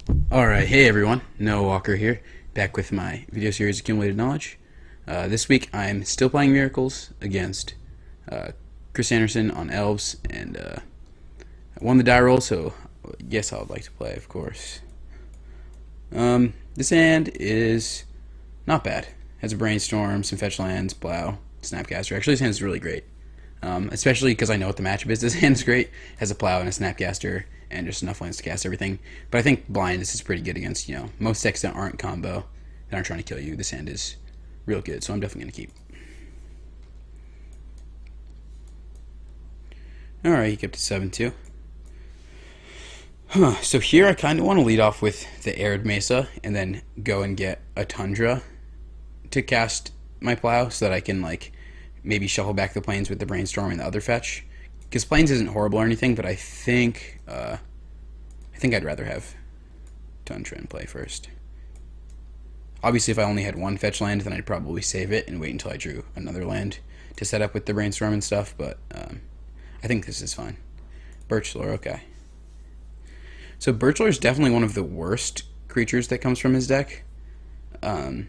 Alright, hey everyone, Noah Walker here, back with my video series Accumulated Knowledge. This week I'm still playing Miracles against uh, Chris Andersen on Elves, and I won the die roll, so yes, I would like to play, of course. This hand is not bad. Has a Brainstorm, some Fetch Lands, Plow, Snapcaster. Actually, this hand is really great. Especially because I know what the matchup is. This hand is great. Has a Plow and a Snapcaster and just enough lands to cast everything. But I think blind this is pretty good against, most decks that aren't combo, that aren't trying to kill you. This hand is real good, so I'm definitely going to keep. Alright, you get up to 7-2. So here I kind of want to lead off with the Arid Mesa and then go and get a Tundra to cast my Plow so that I can, maybe shuffle back the planes with the Brainstorm and the other fetch. Because planes isn't horrible or anything, but I think I'd rather have Tundra in play first. Obviously, if I only had one fetch land, then I'd probably save it and wait until I drew another land to set up with the Brainstorm and stuff, but I think this is fine. Birchlore, okay. So Birchlore is definitely one of the worst creatures that comes from his deck. I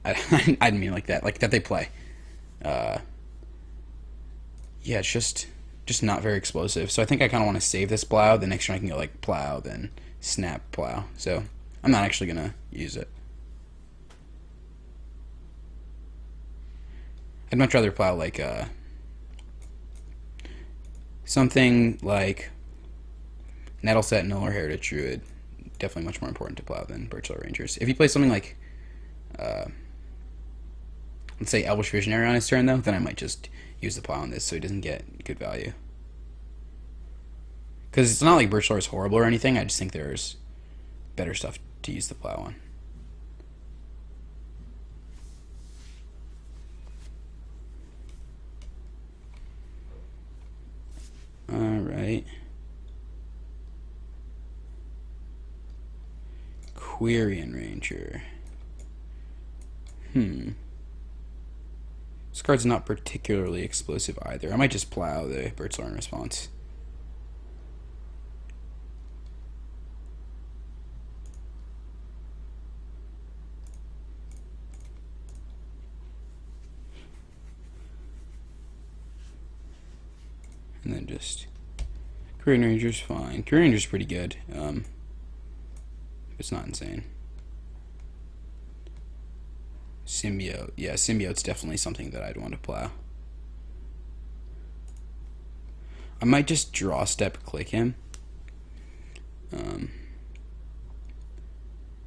didn't mean like that. Like, that they play. Yeah, it's just not very explosive. So I think I kind of want to save this Plow. The next turn I can go, Plow, then Snap, Plow. So I'm not actually going to use it. I'd much rather Plow, something like Nettle Sentinel or Heritage Druid. Definitely much more important to Plow than Birchlore Rangers. If you play something like, let's say Elvish Visionary on his turn, though, then I might just use the Plow on this so he doesn't get good value. Because it's not like Birchlore is horrible or anything, I just think there's better stuff to use the Plow on. Alright. Quirion Ranger. This card's not particularly explosive either. I might just Plow the Birchlore in response. And then just Quirion Ranger's fine. Quirion Ranger's pretty good. It's not insane. Symbiote. Yeah, Symbiote's definitely something that I'd want to Plow. I might just draw step click him. I'm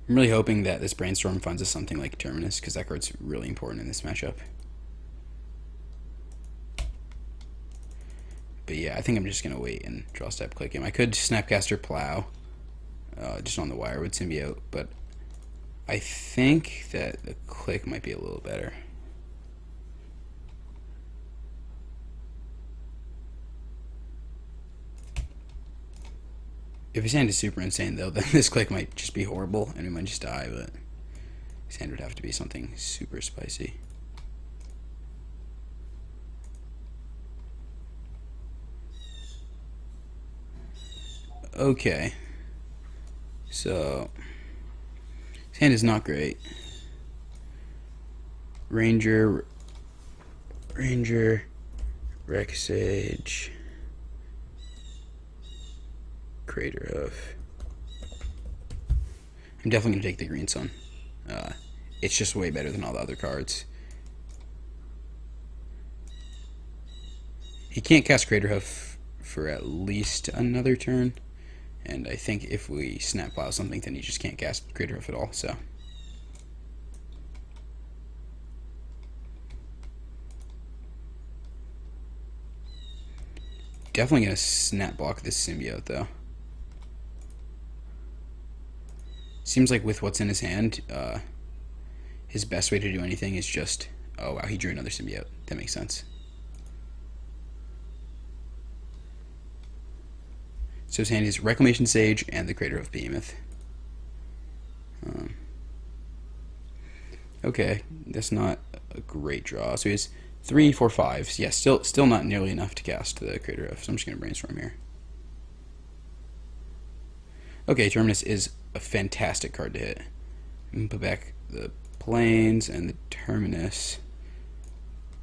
really hoping that this Brainstorm funds us something like Terminus, because that card's really important in this matchup. But yeah, I think I'm just going to wait and draw step click him. I could Snapcaster Plow, just on the wire with Symbiote, but I think that the click might be a little better. If his hand is super insane, though, then this click might just be horrible, and we might just die, but his hand would have to be something super spicy. Okay. So his hand is not great. Ranger, Rex Sage, Craterhoof. I'm definitely going to take the Green Sun. It's just way better than all the other cards. He can't cast Craterhoof for at least another turn. And I think if we Snap Plow something, then he just can't cast Craterhoof at all, so. Definitely going to Snap Block this Symbiote, though. Seems like with what's in his hand, his best way to do anything is just... Oh, wow, he drew another Symbiote. That makes sense. So his hand is Reclamation Sage and the Craterhoof Behemoth. Okay, that's not a great draw. So he has 3, 4, 5s. Yeah, still not nearly enough to cast the Craterhoof, so I'm just going to Brainstorm here. Okay, Terminus is a fantastic card to hit. Put back the planes and the Terminus.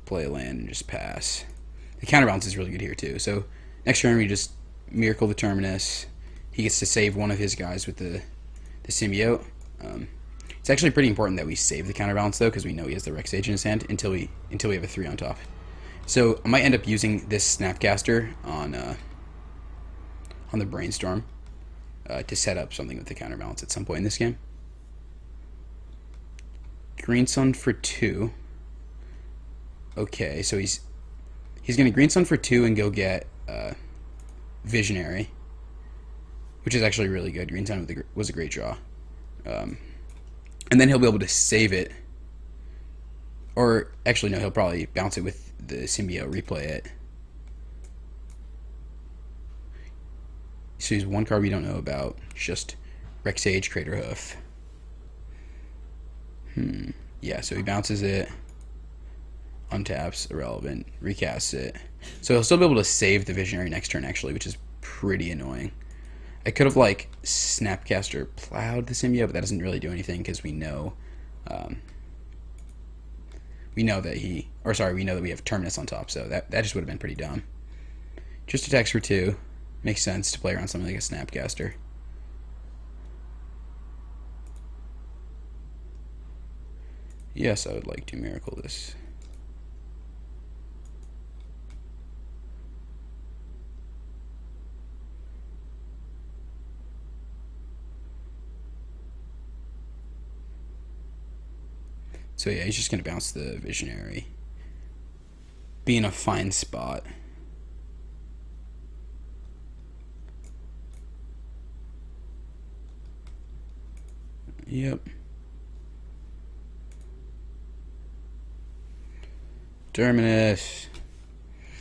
Play a land and just pass. The counterbalance is really good here too. So next turn we just Miracle the Terminus. He gets to save one of his guys with the symbiote. It's actually pretty important that we save the counterbalance though, because we know he has the Rex Sage in his hand until we have a 3 on top. So I might end up using this Snapcaster on the Brainstorm to set up something with the counterbalance at some point in this game. Green Sun for 2. Okay, so he's going to Green Sun for 2 and go get Visionary, which is actually really good. Green Sun was a great draw. And then he'll be able to save it. Or, actually, no, he'll probably bounce it with the symbiote, replay it. So he's one card we don't know about. Just Rex Sage, Crater Hoof. Yeah, so he bounces it, untaps, irrelevant, recasts it. So he'll still be able to save the Visionary next turn, actually, which is pretty annoying. I could have, like, Snapcaster plowed the symbiote, but that doesn't really do anything because we know that we know that we have Terminus on top, so that just would have been pretty dumb. Just attacks for 2. Makes sense to play around something like a Snapcaster. Yes, I would like to Miracle this. So yeah, he's just going to bounce the Visionary. Be in a fine spot. Yep. Terminus.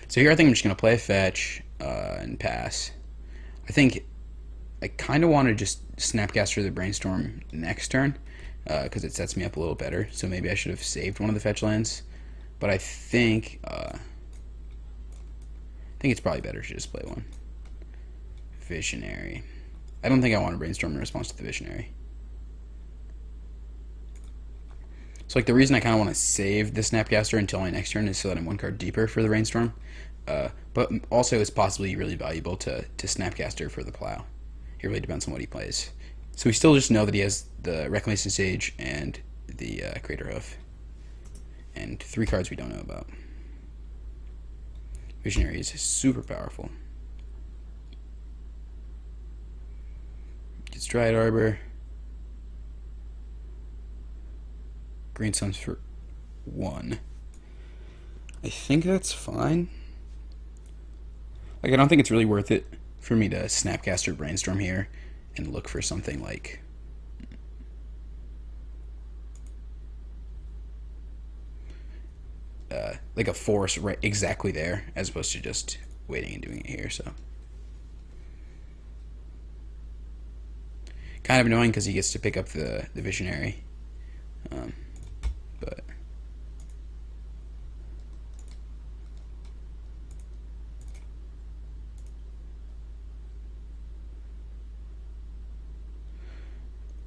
So here I think I'm just going to play a fetch and pass. I think I kind of want to just Snapcaster the Brainstorm next turn because it sets me up a little better. So maybe I should have saved one of the fetch lands. But I think it's probably better to just play one. Visionary. I don't think I want to Brainstorm in response to the Visionary. So like the reason I kind of want to save the Snapcaster until my next turn is so that I'm one card deeper for the Brainstorm. But also it's possibly really valuable to Snapcaster for the plow. It really depends on what he plays. So we still just know that he has the Reclamation Sage and the Crater Hoof. And 3 cards we don't know about. Visionary is super powerful. Gets Dryad Arbor. Green Suns for 1. I think that's fine. Like, I don't think it's really worth it for me to Snapcaster Brainstorm here and look for something like a force right exactly there, as opposed to just waiting and doing it here. So kind of annoying because he gets to pick up the Visionary, but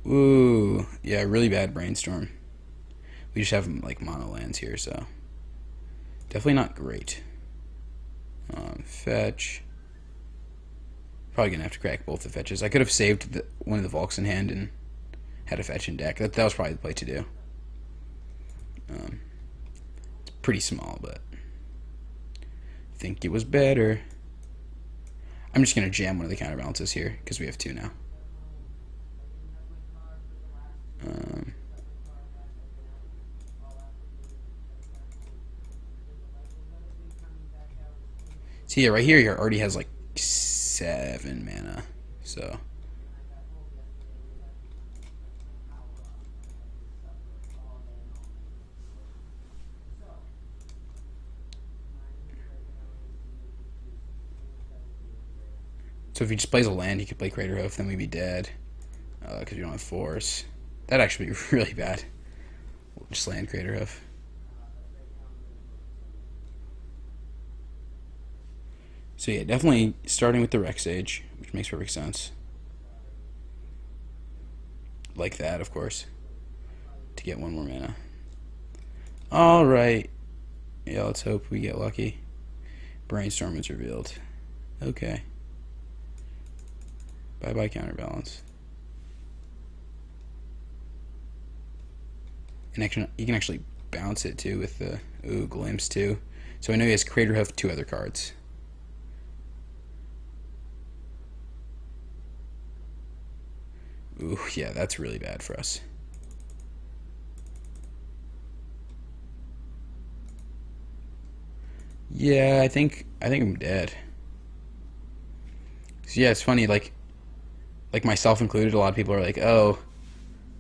ooh, yeah, really bad Brainstorm. We just have like mono lands here, so definitely not great. Fetch. Probably gonna have to crack both the fetches. I could have saved one of the Volks in hand and had a fetch in deck. That was probably the play to do. It's pretty small, but I think it was better. I'm just gonna jam one of the counterbalances here because we have 2 now. See, yeah, right here, he already has like 7 mana, so. So if he just plays a land, he could play Crater Hoof, then we'd be dead because we don't have force. That'd actually be really bad. We'll just land Crater Hoof. So yeah, definitely starting with the Rex Sage, which makes perfect sense. like that, of course, to get one more mana. Alright. Yeah, let's hope we get lucky. Brainstorm is revealed. Okay. Bye-bye counterbalance. And you can actually bounce it too with the glimpse too. So I know he has Crater Hoof, 2 other cards. Ooh, yeah, that's really bad for us. Yeah, I think I'm dead. So yeah, it's funny, like myself included, a lot of people are like, "Oh,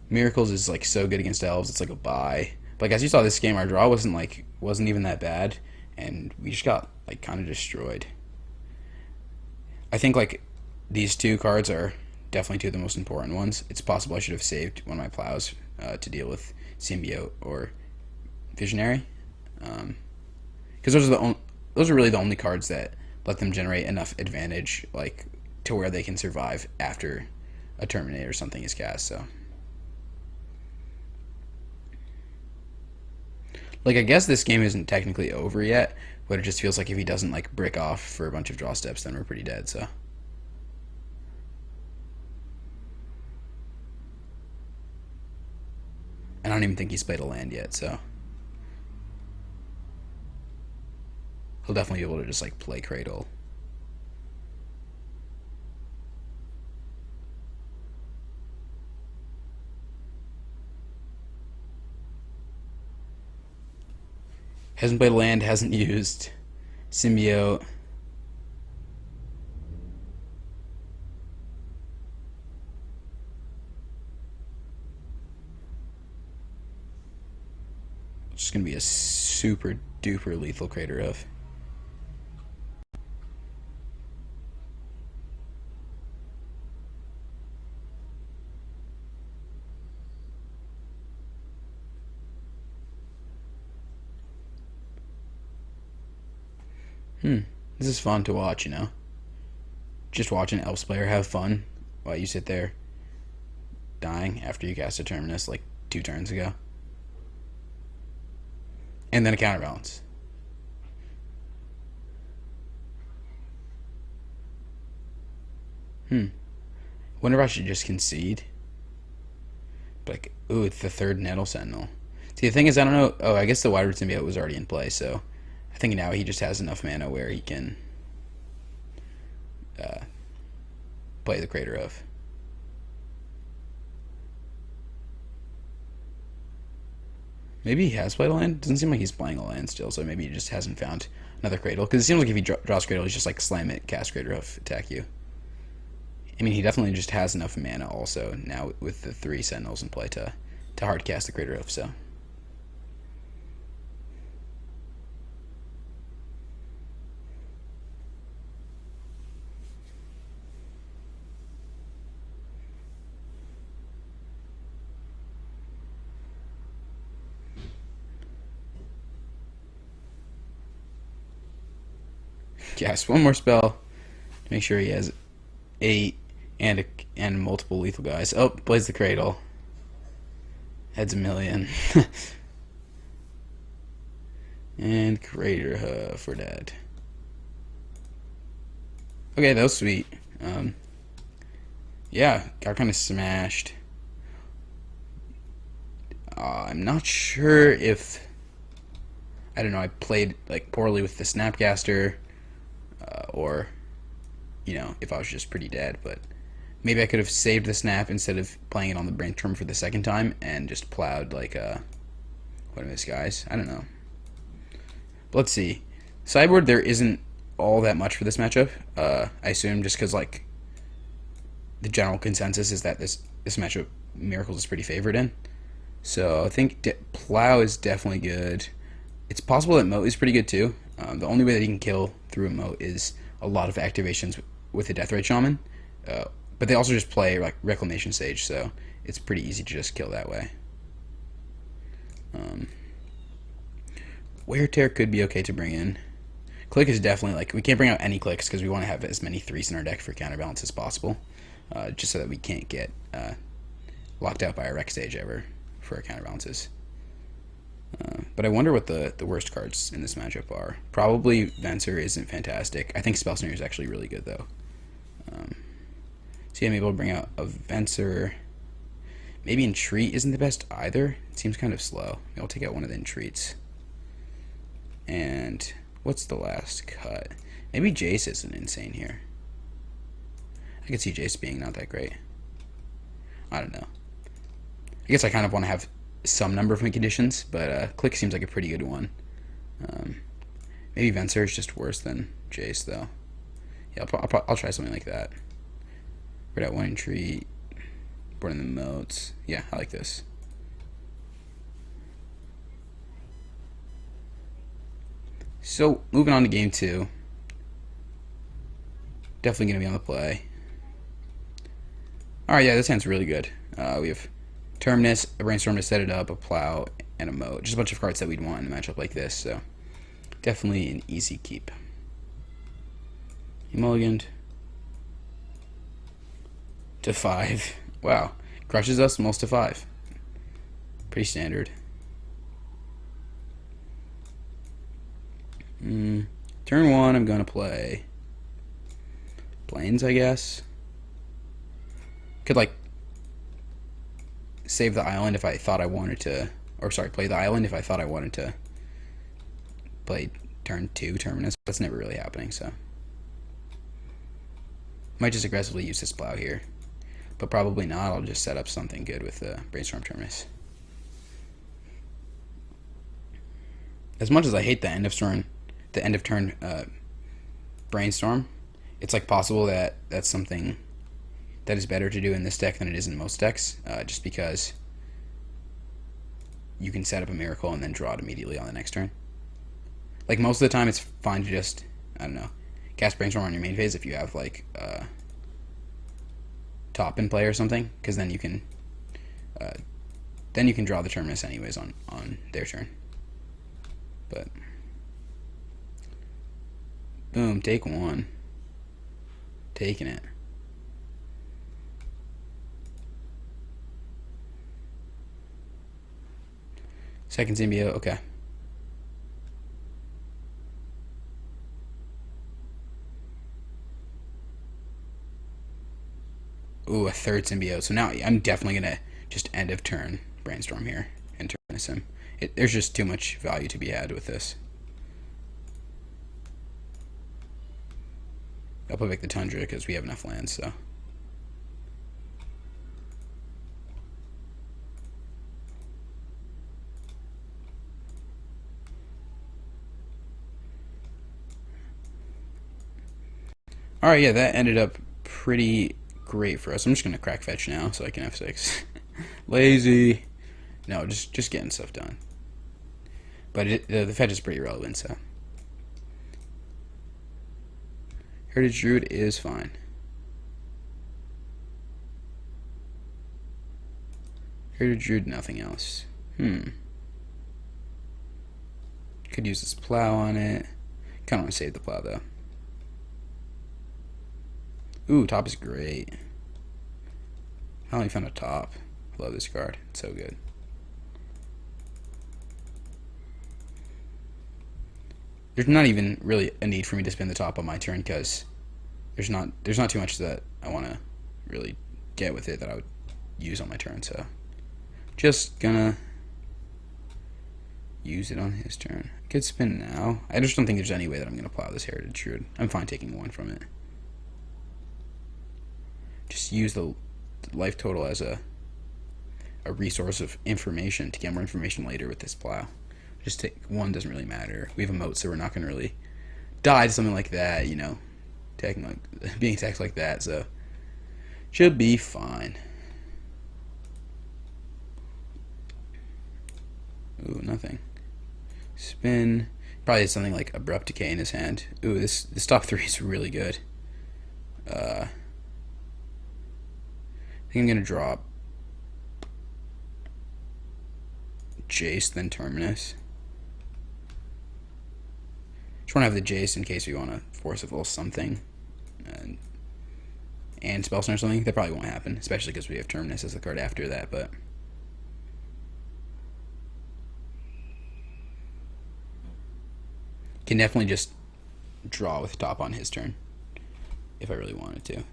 Miracles is like so good against elves, it's like a buy." But like, as you saw this game, our draw wasn't even that bad, and we just got like kind of destroyed. I think like these 2 cards are definitely 2 of the most important ones. It's possible I should have saved one of my plows to deal with Symbiote or Visionary, because those are really the only cards that let them generate enough advantage, like to where they can survive after a Terminate or something is cast. So, like, I guess this game isn't technically over yet, but it just feels like if he doesn't like brick off for a bunch of draw steps, then we're pretty dead. So. I don't even think he's played a land yet, so he'll definitely be able to just like play Cradle. Hasn't played land, hasn't used Symbiote. It's just gonna be a super duper lethal Crater Hoof. This is fun to watch, you know. Just watch an Elves player have fun while you sit there dying after you cast a Terminus like 2 turns ago. And then a counterbalance. Wonder if I should just concede. But like, ooh, it's the 3rd Nettle Sentinel. See, the thing is, I don't know. Oh, I guess the Wide Root Symbiote was already in play, so I think now he just has enough mana where he can play the Crater Hoof. Maybe he has played a land. Doesn't seem like he's playing a land still, so maybe he just hasn't found another Cradle. Because it seems like if he draws Cradle, he's just like slam it, cast Crater Hoof, attack you. I mean, he definitely just has enough mana also now with the 3 Sentinels in play to hard cast the Crater Hoof, so. Cast one more spell to make sure he has 8 and multiple lethal guys. Oh, plays the Cradle. Heads a million. And Crater Hoof, we're dead. Okay, that was sweet. Yeah, got kind of smashed. I'm not sure if, I don't know, I played like poorly with the Snapcaster, or, you know, if I was just pretty dead, but maybe I could have saved the snap instead of playing it on the Brainstorm for the 2nd time and just plowed like one of his guys. I don't know. But let's see. Sideboard, there isn't all that much for this matchup. I assume just because like the general consensus is that this matchup Miracles is pretty favored in. So I think Plow is definitely good. It's possible that Moat is pretty good too. The only way that he can kill through a Moat is a lot of activations with the Deathrite Shaman. But they also just play like Reclamation Sage, so it's pretty easy to just kill that way. Wear Tear could be okay to bring in. Click is definitely like, we can't bring out any clicks because we want to have as many 3s in our deck for counterbalance as possible, just so that we can't get locked out by a wreck stage ever for our counterbalances. But I wonder what the worst cards in this matchup are. Probably Venser isn't fantastic. I think Spellslinger is actually really good, though. See, I'm able to bring out a Venser. Maybe Entreat isn't the best either. It seems kind of slow. Maybe I'll take out one of the Entreats. And what's the last cut? Maybe Jace isn't insane here. I could see Jace being not that great. I don't know. I guess I kind of want to have some number of conditions, but Click seems like a pretty good one. Maybe Venser is just worse than Jace, though. Yeah, I'll try something like that. Red out one Entreat. Born in the moats. Yeah, I like this. So, moving on to game 2. Definitely going to be on the play. Alright, yeah, this hand's really good. We have Terminus, a Brainstorm to set it up, a Plow, and a Moat. Just a bunch of cards that we'd want in a matchup like this, so definitely an easy keep. He mulliganed to 5. Wow. Crushes us, mulls to 5. Pretty standard. Turn 1, I'm going to play Plains, I guess. Could, like, save the island if I thought I wanted to, or sorry, play the island if I thought I wanted to play turn 2 Terminus. That's never really happening, so. Might just aggressively use this Plow here. But probably not. I'll just set up something good with the Brainstorm Terminus. As much as I hate the end of turn Brainstorm, it's like possible that that's something that is better to do in this deck than it is in most decks, just because you can set up a miracle and then draw it immediately on the next turn. Like, most of the time it's fine to just, I don't know, cast Brainstorm on your main phase if you have, like, top in play or something, because then you can draw the Terminus anyways on their turn. But boom, take 1. Taking it. Second symbiote, okay. Ooh, a third symbiote. So now I'm definitely going to just end of turn Brainstorm here and Terminus him. There's just too much value to be had with this. I'll put back the Tundra because we have enough lands, so. Alright, yeah, that ended up pretty great for us. I'm just going to crack fetch now so I can F6. Lazy. No, just getting stuff done. But the fetch is pretty relevant, so. Heritage Druid is fine. Heritage Druid, nothing else. Could use this Plow on it. Kind of want to save the Plow, though. Ooh, top is great. Finally found a top. Love this card. It's so good. There's not even really a need for me to spin the top on my turn because there's not too much that I want to really get with it that I would use on my turn. So just gonna use it on his turn. I could spin now. I just don't think there's any way that I'm gonna plow this Heritage Druid. I'm fine taking 1 from it. Just use the life total as a resource of information to get more information later with this plow. Just take 1, doesn't really matter. We have a moat, so we're not going to really die to something like that, you know, being attacked like that, so should be fine. Ooh, nothing. Spin. Probably has something like Abrupt Decay in his hand. Ooh, this top 3 is really good. I think I'm going to drop Jace, then Terminus. Just want to have the Jace in case we want to force a little something. and Spellstorm or something. That probably won't happen, especially because we have Terminus as the card after that, but... Can definitely just draw with top on his turn, if I really wanted to.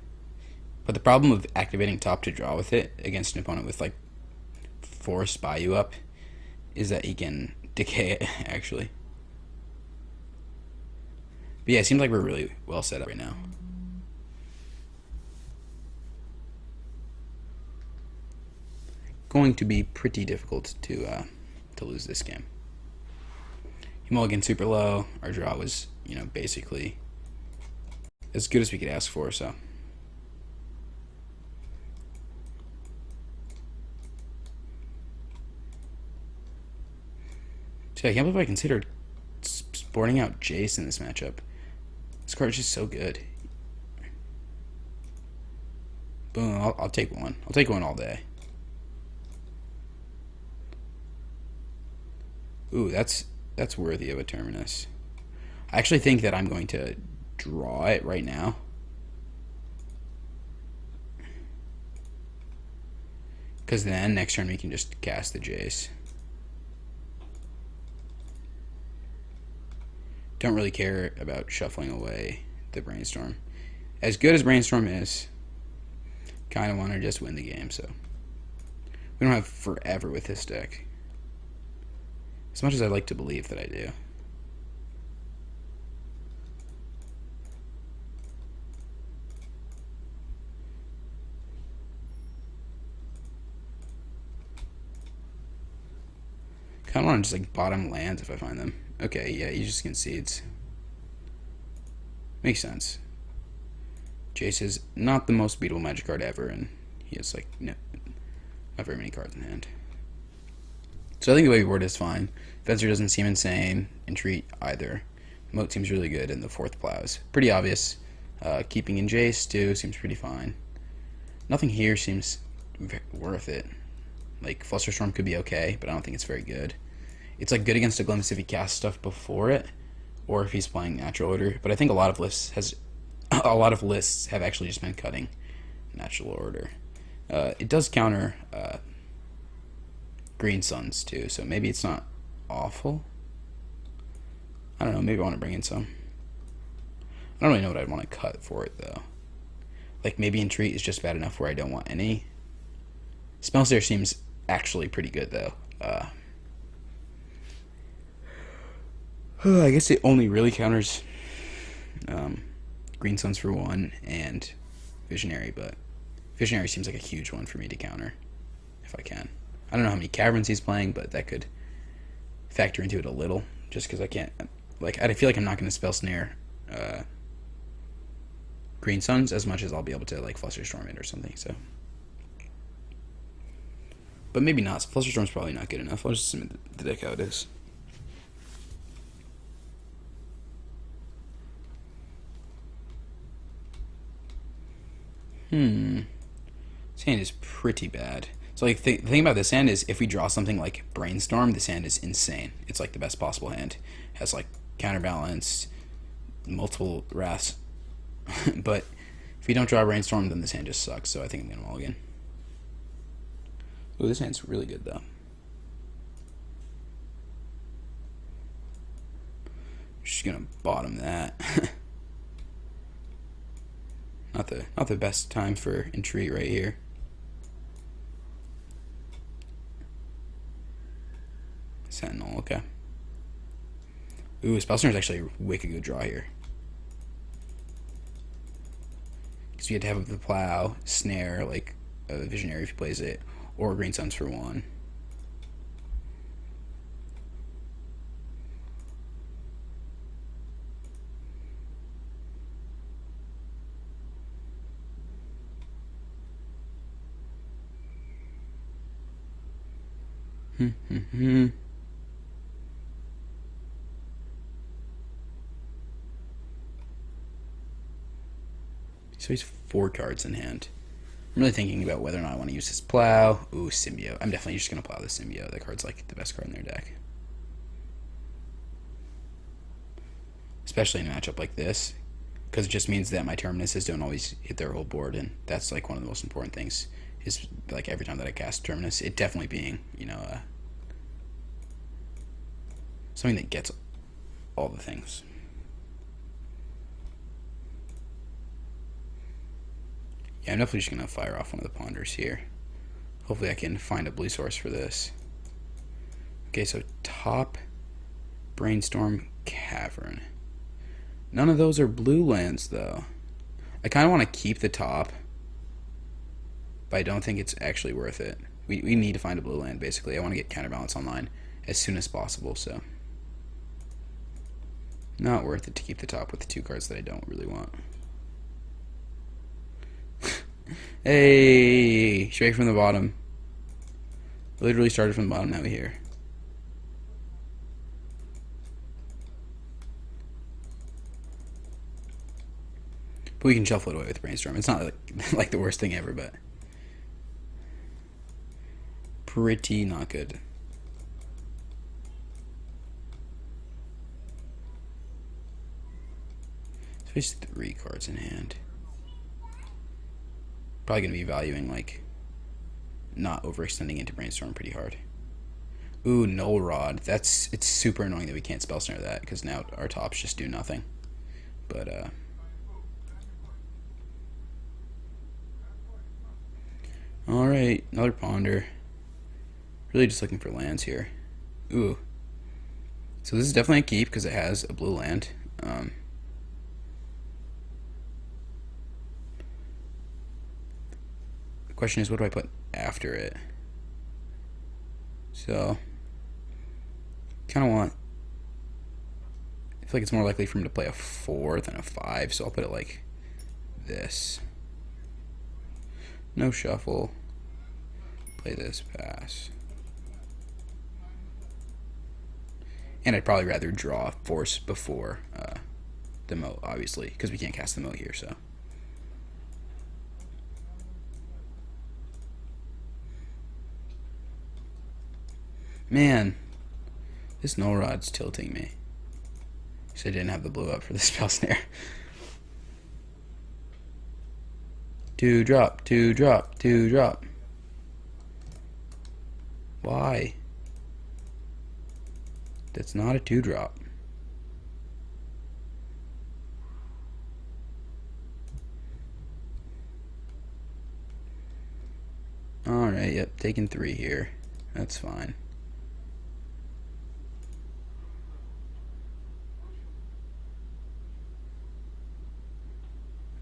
But the problem of activating top to draw with it against an opponent with, like, 4 Spy You up is that he can decay it, actually. But yeah, it seems like we're really well set up right now. Going to be pretty difficult to lose this game. He mulliganed super low. Our draw was, basically as good as we could ask for, so... I can't believe I considered sporting out Jace in this matchup. This card is just so good. Boom, I'll take one. I'll take one all day. Ooh, that's worthy of a Terminus. I actually think that I'm going to draw it right now. Because then next turn we can just cast the Jace. Don't really care about shuffling away the Brainstorm. As good as Brainstorm is, kind of want to just win the game, so. We don't have forever with this deck. As much as I'd like to believe that I do. Kind of want to just, like, bottom lands if I find them. Okay, yeah, he just concedes. Makes sense. Jace is not the most beatable Magic card ever, and he has, like, not very many cards in hand. So I think the way we word is fine. Fencer doesn't seem insane. Entreat either. Moat seems really good, and the 4th Plow is pretty obvious. Keeping in Jace, too, seems pretty fine. Nothing here seems worth it. Like, Flusterstorm could be okay, but I don't think it's very good. It's, like, good against a Glimpse if he casts stuff before it, or if he's playing Natural Order. But I think a lot of lists have actually just been cutting Natural Order. It does counter Green Suns too, so maybe it's not awful. I don't know. Maybe I want to bring in some. I don't really know what I'd want to cut for it though. Like maybe Entreat is just bad enough where I don't want any. Spellslayer seems actually pretty good though. I guess it only really counters Green Suns for 1 and Visionary, but Visionary seems like a huge one for me to counter if I can. I don't know how many Caverns he's playing, but that could factor into it a little, just because I can't, like, I feel like I'm not going to Spell Snare Green Suns as much as I'll be able to, like, Flusterstorm it or something, so. But maybe not. Flusterstorm's probably not good enough. I'll just submit the deck how it is. This hand is pretty bad. So, like, the thing about this hand is if we draw something like Brainstorm, this hand is insane. It's, like, the best possible hand. It has, like, counterbalance, multiple Wraths. But if we don't draw Brainstorm, then this hand just sucks, so I think I'm going to mulligan. Ooh, this hand's really good, though. Just going to bottom that. Not the best time for Entreat right here. Sentinel, okay. Ooh, Spellstorm is actually a wicked good draw here. Because you had to have the Plow, Snare, like a Visionary if he plays it, or Green Suns for 1. So he's 4 cards in hand. I'm really thinking about whether or not I want to use his Plow. Ooh, Symbiote. I'm definitely just going to Plow the Symbiote. That card's like the best card in their deck. Especially in a matchup like this. because it just means that my Terminuses don't always hit their whole board, and that's like one of the most important things. Is like every time that I cast Terminus, it definitely being something that gets all the things. Yeah, I'm definitely just gonna fire off one of the Ponders here. Hopefully I can find a blue source for this. Okay, so top, Brainstorm, Cavern. None of those are blue lands, though. I kind of want to keep the top, but I don't think it's actually worth it. We need to find a blue land, basically. I want to get Counterbalance online as soon as possible, so... Not worth it to keep the top with the 2 cards that I don't really want. Hey! Straight from the bottom. Literally started from the bottom, now we're here. But we can shuffle it away with Brainstorm. It's not like the worst thing ever, but pretty not good. So there's 3 cards in hand. Probably gonna be valuing like not overextending into Brainstorm pretty hard. Ooh, Null Rod. It's super annoying that we can't Spell Snare that because now our tops just do nothing. But alright, another Ponder. Really just looking for lands here. Ooh. So this is definitely a keep because it has a blue land. The question is, what do I put after it? So, kind of want... I feel like it's more likely for him to play a 4 than a 5, so I'll put it like this. No shuffle. Play this, pass. And I'd probably rather draw Force before the moat, obviously, because we can't cast the moat here, so. Man, this Null Rod's tilting me. Because I didn't have the blue up for the Spell Snare. 2 drop, 2 drop, 2 drop. Why? That's not a 2 drop. Alright, yep, taking 3 here. That's fine.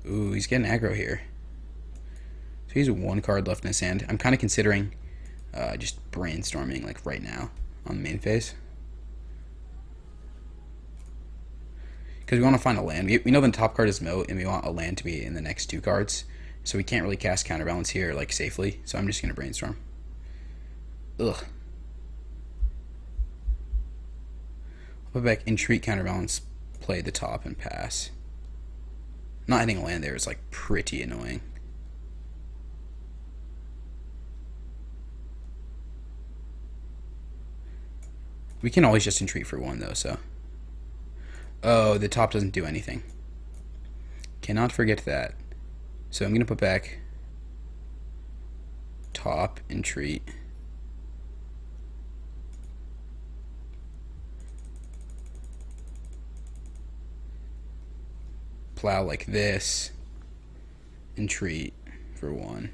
Ooh, he's getting aggro here. So he's 1 card left in his hand. I'm kind of considering just brainstorming like right now on the main phase. Because we want to find a land. We know the top card is Moat, and we want a land to be in the next 2 cards. So we can't really cast Counterbalance here like safely. So I'm just going to brainstorm. Ugh. I'll put back Entreat, Counterbalance, play the top, and pass. Not hitting a land there is like pretty annoying. We can always just Entreat for 1 though, so. Oh, the top doesn't do anything. Cannot forget that. So I'm going to put back top, Entreat. Plow like this. Entreat for 1.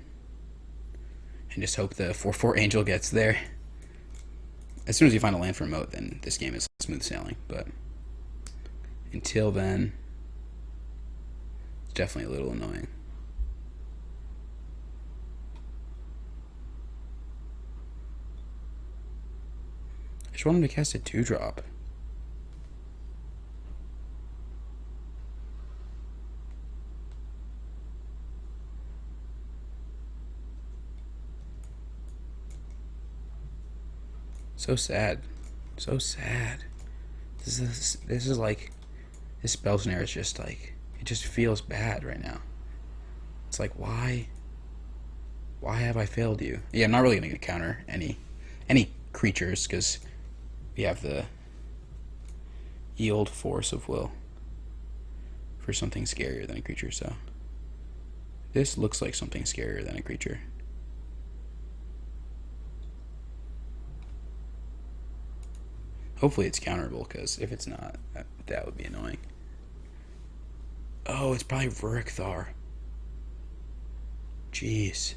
And just hope the 4/4 Angel gets there. As soon as you find a land for a moat, then this game is smooth sailing, but until then, it's definitely a little annoying. I just want him to cast a 2 drop. So sad. So sad. This is like, this Spell Snare is just like, it just feels bad right now. It's like, why have I failed you? Yeah, I'm not really going to counter any creatures because we have the Yield Force of Will. for something scarier than a creature, so this looks like something scarier than a creature. Hopefully it's counterable, because if it's not, that would be annoying. Oh, it's probably Verikthar. Jeez.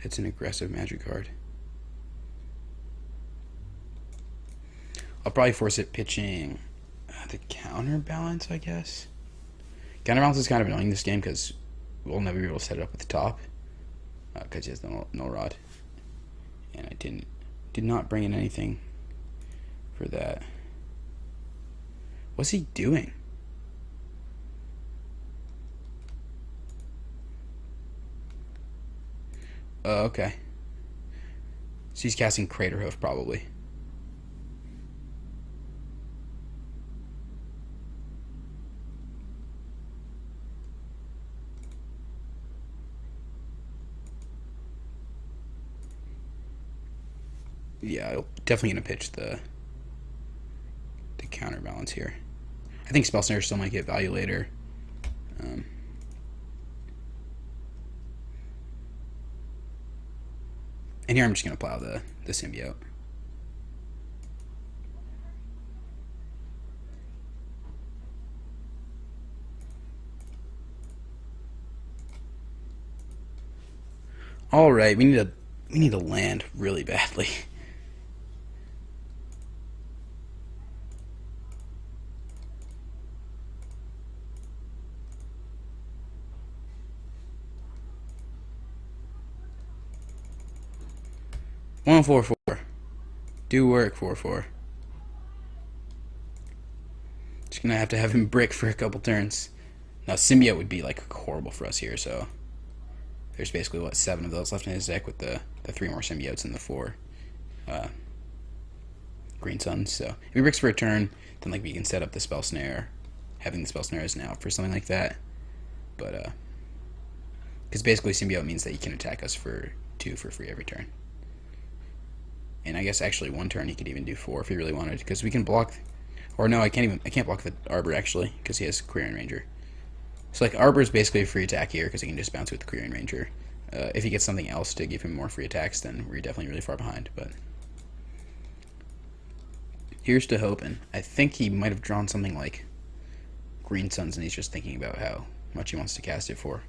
It's an aggressive magic card. I'll probably force it pitching the counterbalance, I guess. Counterbalance is kind of annoying this game because we'll never be able to set it up at the top because he has no rod. And I did not bring in anything for that. What's he doing? Oh, okay. So he's casting Craterhoof, probably. Yeah, I'm definitely gonna pitch the counterbalance here. I think Spell Snare still might get value later. And here I'm just gonna plow the symbiote. All right, we need a land really badly. One 4/4. Do work 4/4. Just gonna have to have him brick for a couple turns. Now symbiote would be like horrible for us here, so there's basically what 7 of those left in his deck with the 3 more symbiotes and the 4 green suns. So if he bricks for a turn, then like we can set up the spell snare, having the spell snare as an out for something like that. But because basically symbiote means that he can attack us for 2 for free every turn. And I guess actually 1 turn he could even do 4 if he really wanted, because we can block. Or no, I can't block the Arbor actually, because he has Quirion Ranger. So like Arbor is basically a free attack here because he can just bounce with the Quirion Ranger. If he gets something else to give him more free attacks, then we're definitely really far behind. But here's to hoping. I think he might have drawn something like Green Suns, and he's just thinking about how much he wants to cast it for.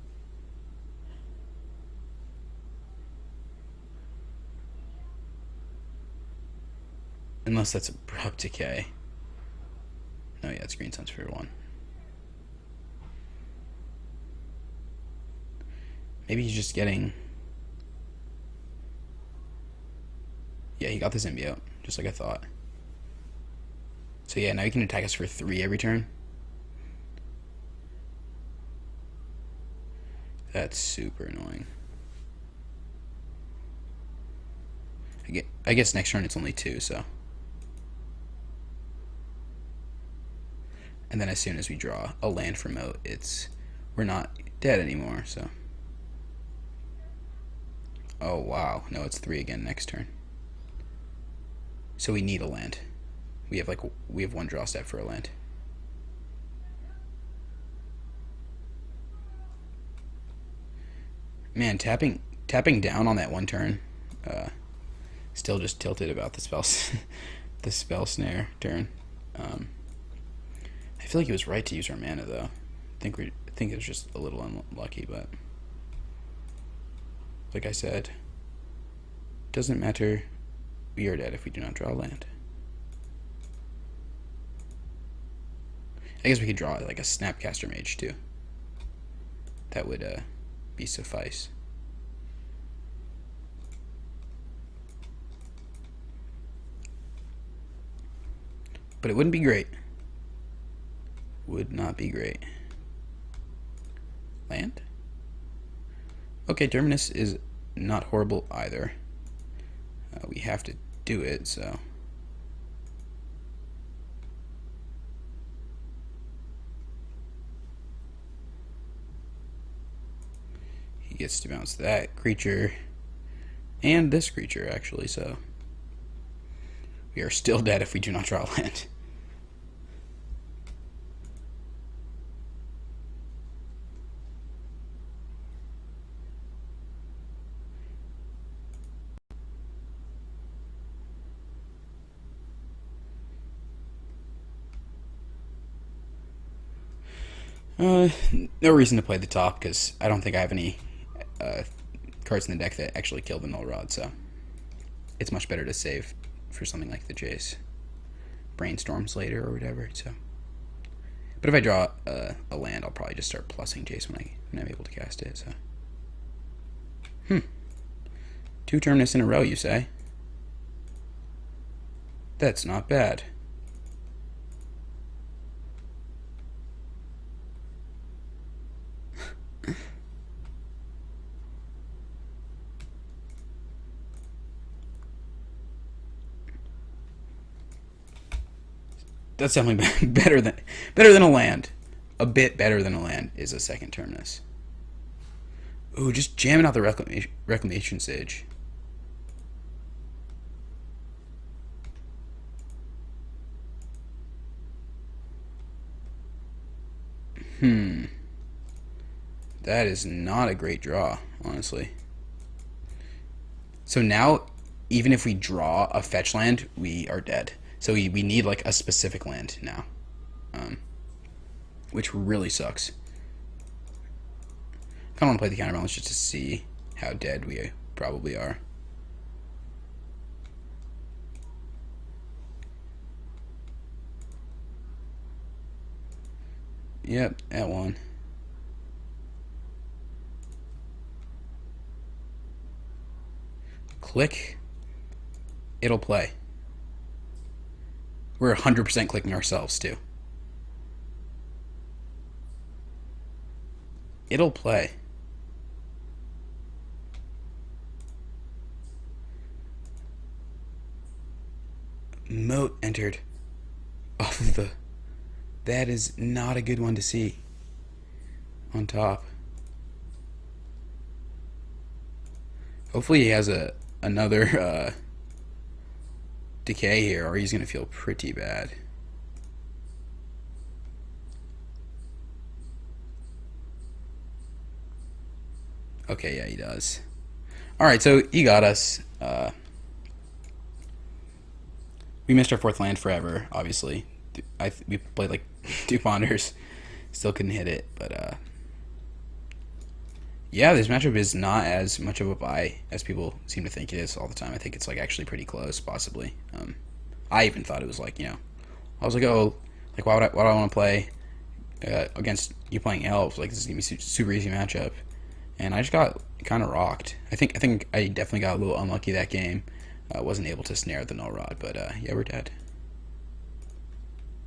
Unless that's Abrupt Decay. No, yeah, it's Green Suns for 1. Maybe he's just getting... Yeah, he got the symbiote, just like I thought. So yeah, now he can attack us for 3 every turn. That's super annoying. I guess next turn it's only 2, so... And then as soon as we draw a land from out, we're not dead anymore, so... Oh, wow. No, it's 3 again next turn. So we need a land. We have 1 draw step for a land. Man, tapping down on that 1 turn, still just tilted about the the spell snare turn. I feel like it was right to use our mana though. I think it was just a little unlucky, but like I said, doesn't matter. We are dead if we do not draw land. I guess we could draw like a Snapcaster Mage too. That would be suffice. But it wouldn't be great. Would not be great. Land? Okay, Terminus is not horrible either. We have to do it, so... He gets to bounce that creature and this creature, actually, so... We are still dead if we do not draw land. Uh, no reason to play the top because I don't think I have any uh, cards in the deck that actually kill the Null Rod, so it's much better to save for something like the Jace. Brainstorms later or whatever, so. But if I draw a land, I'll probably just start plussing Jace when I'm able to cast it, so. 2 Terminus in a row, you say? That's not bad. That's definitely better than a land. A bit better than a land is a second Terminus. Ooh, just jamming out the Reclamation Sage. That is not a great draw, honestly. So now, even if we draw a fetch land, we are dead. So we need like a specific land now, which really sucks. I kind of want to play the counterbalance just to see how dead we probably are. Yep, at 1. Click. It'll play. We're 100% clicking ourselves, too. It'll play. Moat entered off of the... That is not a good one to see on top. Hopefully he has another decay here, or he's going to feel pretty bad. Okay, yeah, he does. Alright, so he got us. We missed our 4th land forever, obviously. We played like 2 Ponders. Still couldn't hit it, but yeah, this matchup is not as much of a buy as people seem to think it is all the time. I think it's like actually pretty close, possibly. I even thought it was like, I was like, oh, like why do I want to play against you playing Elves? Like this is gonna be super easy matchup, and I just got kind of rocked. I think I definitely got a little unlucky that game. I wasn't able to snare the Null Rod, but yeah, we're dead.